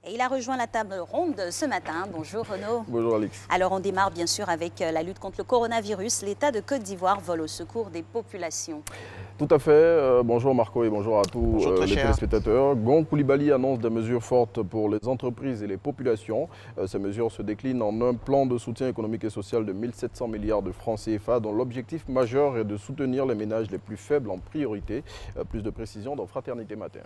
Et il a rejoint la table ronde ce matin. Bonjour Renaud. Bonjour Alix. Alors on démarre bien sûr avec la lutte contre le coronavirus. L'État de Côte d'Ivoire vole au secours des populations. Tout à fait. Bonjour Marco et bonjour à tous les cher. téléspectateurs. Gon Coulibaly annonce des mesures fortes pour les entreprises et les populations. Ces mesures se déclinent en un plan de soutien économique et social de 1700 milliards de francs CFA dont l'objectif majeur est de soutenir les ménages les plus faibles en priorité. Plus de précisions dans Fraternité Matin.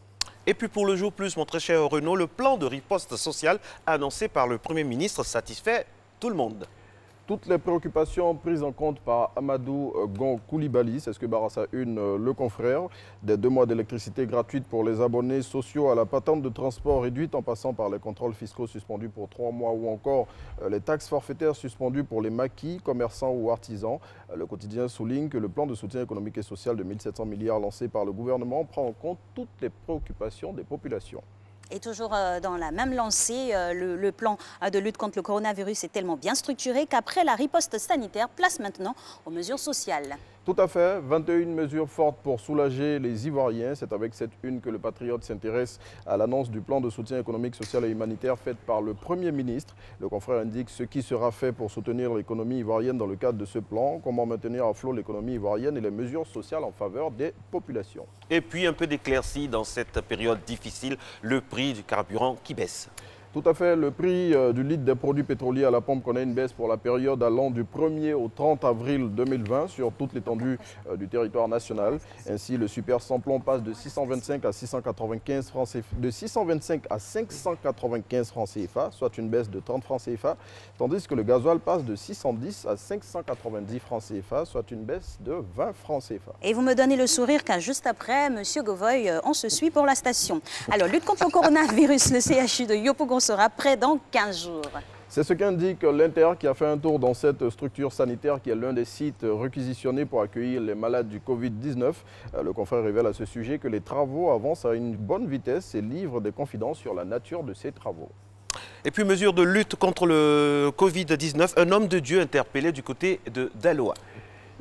Et puis pour le jour plus, mon très cher Renaud, le plan de riposte sociale annoncé par le Premier ministre satisfait tout le monde. Toutes les préoccupations prises en compte par Amadou Gon Coulibaly, c'est ce que Barassa Une, le confrère, des 2 mois d'électricité gratuite pour les abonnés sociaux à la patente de transport réduite en passant par les contrôles fiscaux suspendus pour 3 mois ou encore les taxes forfaitaires suspendues pour les maquis, commerçants ou artisans. Le quotidien souligne que le plan de soutien économique et social de 1700 milliards lancé par le gouvernement prend en compte toutes les préoccupations des populations. Et toujours dans la même lancée, le plan de lutte contre le coronavirus est tellement bien structuré qu'après la riposte sanitaire, place maintenant aux mesures sociales. Tout à fait, 21 mesures fortes pour soulager les Ivoiriens. C'est avec cette une que le Patriote s'intéresse à l'annonce du plan de soutien économique, social et humanitaire faite par le Premier ministre. Le confrère indique ce qui sera fait pour soutenir l'économie ivoirienne dans le cadre de ce plan, comment maintenir à flot l'économie ivoirienne et les mesures sociales en faveur des populations. Et puis un peu d'éclaircie dans cette période difficile, le prix du carburant qui baisse. Tout à fait, le prix du litre des produits pétroliers à la pompe connaît une baisse pour la période allant du 1er au 30 avril 2020 sur toute l'étendue du territoire national. Ainsi, le super sans-plomb passe de 625 à 695 francs CFA, de 625 à 595 francs CFA, soit une baisse de 30 francs CFA, tandis que le gasoil passe de 610 à 590 francs CFA, soit une baisse de 20 francs CFA. Et vous me donnez le sourire car juste après, M. Govoy, on se suit pour la station. Alors, lutte contre le coronavirus, le CHU de Yopougon sera prêt dans 15 jours. C'est ce qu'indique l'Inter qui a fait un tour dans cette structure sanitaire qui est l'un des sites réquisitionnés pour accueillir les malades du Covid-19. Le confrère révèle à ce sujet que les travaux avancent à une bonne vitesse et livre des confidences sur la nature de ces travaux. Et puis mesure de lutte contre le Covid-19, un homme de Dieu interpellé du côté de Daloa.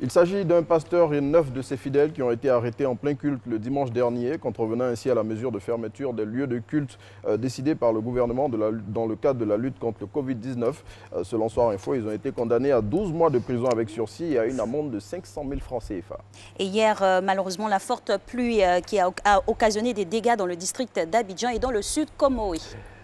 Il s'agit d'un pasteur et 9 de ses fidèles qui ont été arrêtés en plein culte le dimanche dernier, contrevenant ainsi à la mesure de fermeture des lieux de culte décidée par le gouvernement dans le cadre de la lutte contre le Covid-19. Selon Soir Info, ils ont été condamnés à 12 mois de prison avec sursis et à une amende de 500 000 francs CFA. Et hier, malheureusement, la forte pluie qui a occasionné des dégâts dans le district d'Abidjan et dans le sud Komoé.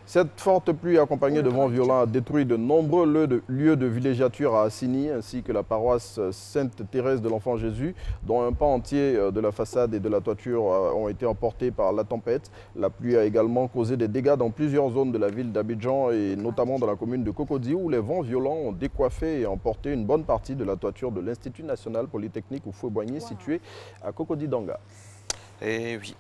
Cette forte pluie accompagnée de vents violents a détruit de nombreux lieux de villégiature à Assini, ainsi que la paroisse Sainte-Thérèse de l'Enfant Jésus, dont un pan entier de la façade et de la toiture ont été emportés par la tempête. La pluie a également causé des dégâts dans plusieurs zones de la ville d'Abidjan et notamment dans la commune de Cocody, où les vents violents ont décoiffé et emporté une bonne partie de la toiture de l'Institut national polytechnique Houphouët-Boigny situé à Cocody-Danga. Et oui.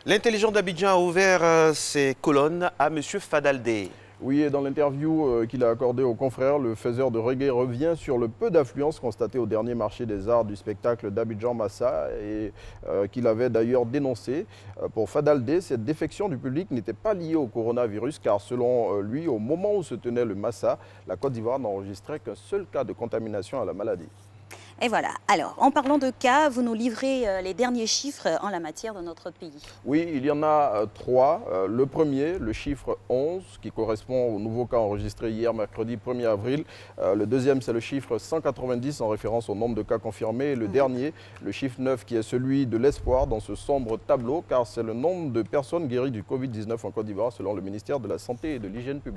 L'intelligent d'Abidjan a ouvert ses colonnes à M. Fadaldé. Oui, et dans l'interview qu'il a accordée aux confrères, le faiseur de reggae revient sur le peu d'affluence constatée au dernier marché des arts du spectacle d'Abidjan-Massa et qu'il avait d'ailleurs dénoncé. Pour Fadaldé, cette défection du public n'était pas liée au coronavirus car selon lui, au moment où se tenait le Massa, la Côte d'Ivoire n'enregistrait qu'un seul cas de contamination à la maladie. Et voilà. Alors, en parlant de cas, vous nous livrez les derniers chiffres en la matière de notre pays. Oui, il y en a 3. Le premier, le chiffre 11, qui correspond au nouveau cas enregistré hier, mercredi 1er avril. Le deuxième, c'est le chiffre 190, en référence au nombre de cas confirmés. Et le dernier, le chiffre 9, qui est celui de l'espoir dans ce sombre tableau, car c'est le nombre de personnes guéries du Covid-19 en Côte d'Ivoire, selon le ministère de la Santé et de l'Hygiène publique.